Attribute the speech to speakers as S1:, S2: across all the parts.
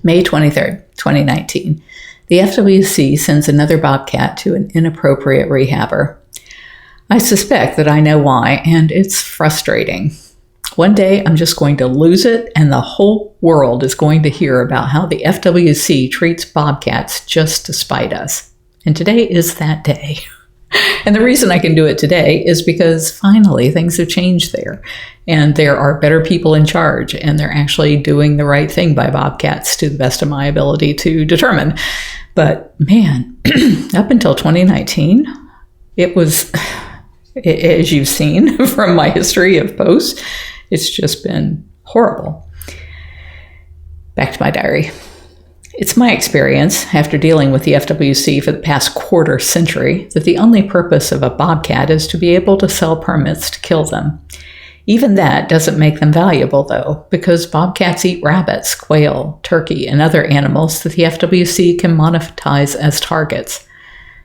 S1: May 23rd, 2019. The FWC sends another bobcat to an inappropriate rehabber. I suspect that I know why, and it's frustrating. One day I'm just going to lose it, and the whole world is going to hear about how the FWC treats bobcats just to spite us. And today is that day. And the reason I can do it today is because finally things have changed there. And there are better people in charge, and they're actually doing the right thing by bobcats to the best of my ability to determine. But man, up until 2019, it was, as you've seen from my history of posts, it's just been horrible. Back to my diary. It's my experience, after dealing with the FWC for the past quarter century, that the only purpose of a bobcat is to be able to sell permits to kill them. Even that doesn't make them valuable, though, because bobcats eat rabbits, quail, turkey, and other animals that the FWC can monetize as targets.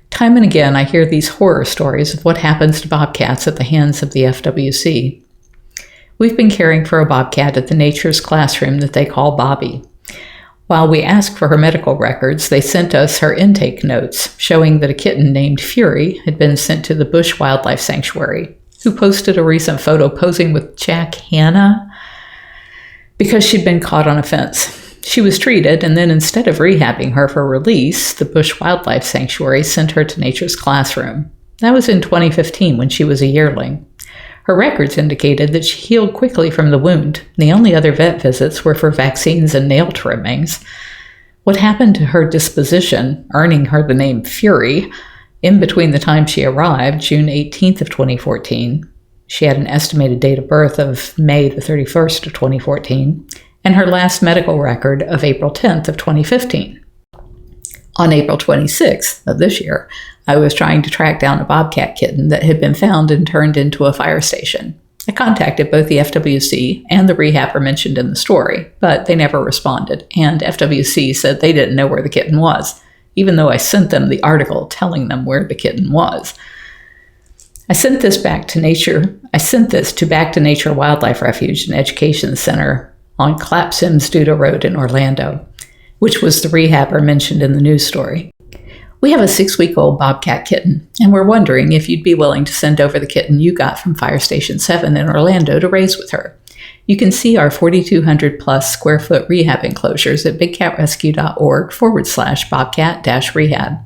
S1: Time and again, I hear these horror stories of what happens to bobcats at the hands of the FWC. We've been caring for a bobcat at the Nature's Classroom that they call Bobbi. While we asked for her medical records, they sent us her intake notes, showing that a kitten named Fury had been sent to the Busch Wildlife Sanctuary, who posted a recent photo posing with Jack Hanna because she'd been caught on a fence. She was treated, and then instead of rehabbing her for release, the Busch Wildlife Sanctuary sent her to Nature's Classroom. That was in 2015 when she was a yearling. Her records indicated that she healed quickly from the wound. The only other vet visits were for vaccines and nail trimmings. What happened to her disposition, earning her the name Fury, in between the time she arrived, June 18th of 2014, she had an estimated date of birth of May the 31st of 2014, and her last medical record of April 10th of 2015. On April 26th of this year, I was trying to track down a bobcat kitten that had been found and turned into a fire station. I contacted both the FWC and the rehabber mentioned in the story, but they never responded, and FWC said they didn't know where the kitten was, even though I sent them the article telling them where the kitten was. I sent this to Back to Nature Wildlife Refuge and Education Center on Clapsimsduda Road in Orlando, which was the rehabber mentioned in the news story. We have a 6-week-old bobcat kitten, and we're wondering if you'd be willing to send over the kitten you got from Fire Station 7 in Orlando to raise with her. You can see our 4,200 plus square foot rehab enclosures at bigcatrescue.org/bobcat-rehab.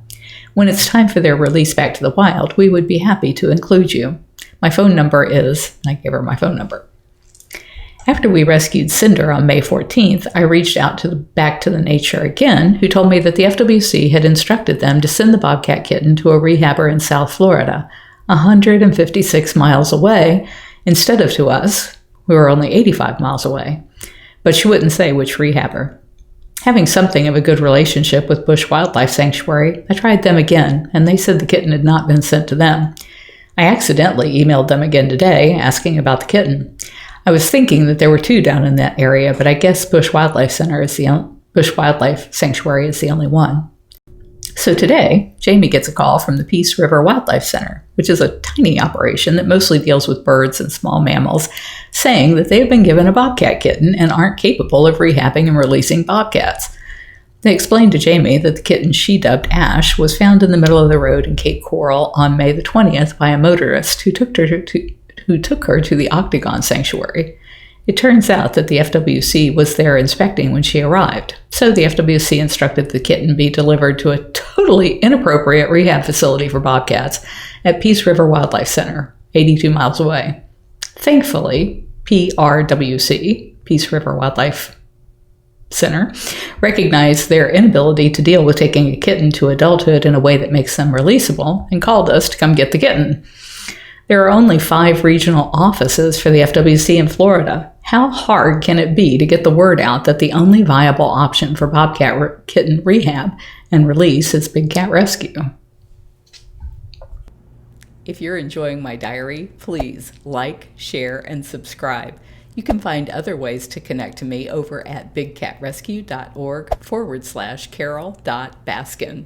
S1: When it's time for their release back to the wild, we would be happy to include you. My phone number is, I gave her my phone number. After we rescued Cinder on May 14th, I reached out to Back to the Nature again, who told me that the FWC had instructed them to send the bobcat kitten to a rehabber in South Florida, 156 miles away, instead of to us, who are only 85 miles away. But she wouldn't say which rehabber. Having something of a good relationship with Busch Wildlife Sanctuary, I tried them again, and they said the kitten had not been sent to them. I accidentally emailed them again today, asking about the kitten. I was thinking that there were 2 down in that area, but I guess Busch Wildlife Sanctuary is the only one. So today, Jamie gets a call from the Peace River Wildlife Center, which is a tiny operation that mostly deals with birds and small mammals, saying that they have been given a bobcat kitten and aren't capable of rehabbing and releasing bobcats. They explained to Jamie that the kitten she dubbed Ash was found in the middle of the road in Cape Coral on May the 20th by a motorist who took her to the Octagon Sanctuary. It turns out that the FWC was there inspecting when she arrived, so the FWC instructed the kitten be delivered to a totally inappropriate rehab facility for bobcats at Peace River Wildlife Center, 82 miles away. Thankfully, PRWC, Peace River Wildlife Center, recognized their inability to deal with taking a kitten to adulthood in a way that makes them releasable and called us to come get the kitten. There are only 5 regional offices for the FWC in Florida. How hard can it be to get the word out that the only viable option for bobcat kitten rehab and release is Big Cat Rescue? If you're enjoying my diary, please like, share, and subscribe. You can find other ways to connect to me over at bigcatrescue.org/Carole.Baskin.